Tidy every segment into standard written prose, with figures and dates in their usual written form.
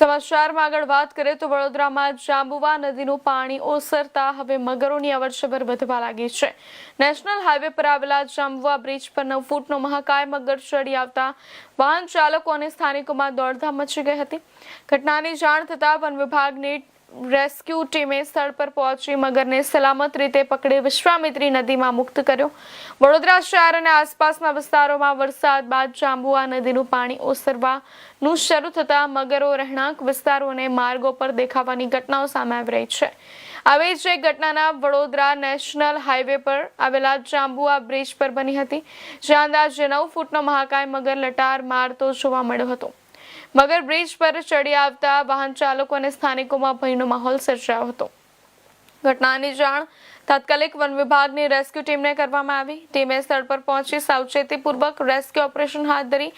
સમાચારમાં આગળ વાત કરીએ તો વડોદરામાં જાંબુવા નદીનું પાણી ઓસરતા હવે મગરોની અવરજવર વધવા લાગી છે। નેશનલ હાઈવે પર આવેલા જાંબુવા બ્રિજ પર 9 ફૂટનો મહાકાય મગર ચડી આવતા વાહન ચાલકો અને સ્થાનિકોમાં દોડધામ મચી ગઈ હતી। ઘટનાની જાણ થતાં વન વિભાગની રેસ્ક્યુ ટીમે સ્થળ પર પહોંચી મગરને સલામત રીતે પકડી વિશ્વામિત્રી નદીમાં મુક્ત કર્યો। વડોદરા શહેર અને આસપાસના વિસ્તારોમાં વરસાદ બાદ જાંબુવા નદીનું પાણી ઓસરવાનું શરૂ થતાં મગરો રહેણાંક વિસ્તારો અને માર્ગો પર દેખાવાની ઘટનાઓ સામે આવી રહી છે। આવી જ એક ઘટના વડોદરા નેશનલ હાઈવે પર આવેલા જાંબુવા બ્રિજ પર બની હતી, જ્યાં અંદાજે 9 ફૂટનો મહાકાય મગર લટાર મારતો જોવા મળ્યો હતો। મગર બ્રિજ પર ચડી આવતા વાહન ચાલકો અને સ્થાનિકોમાં ભયનો માહોલ સર્જાયો હતો। ઘટનાની જાણ તાત્કાલિક વન વિભાગની રેસ્ક્યુ ટીમને કરવામાં આવી। ટીમે સ્થળ પર પહોંચી સાવચેતીપૂર્વક રેસ્ક્યુ ઓપરેશન હાથ ધરી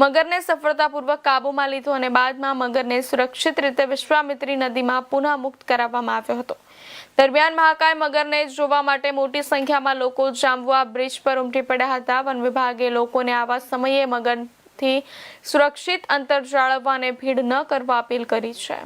મગરને સફળતાપૂર્વક કાબૂમાં લીધો અને બાદમાં મગરને સુરક્ષિત રીતે વિશ્વામિત્રી નદીમાં પુનઃ મુક્ત કરાવવામાં આવ્યો હતો। દરમિયાન મહાકાય મગરને જોવા માટે મોટી સંખ્યામાં લોકો જાંબુવા બ્રિજ પર ઉમટી પડ્યા હતા। વન વિભાગે લોકોને આવા સમયે મગરથી સુરક્ષિત અંતર જાળવવા અને ભીડ ન કરવા અપીલ કરી છે।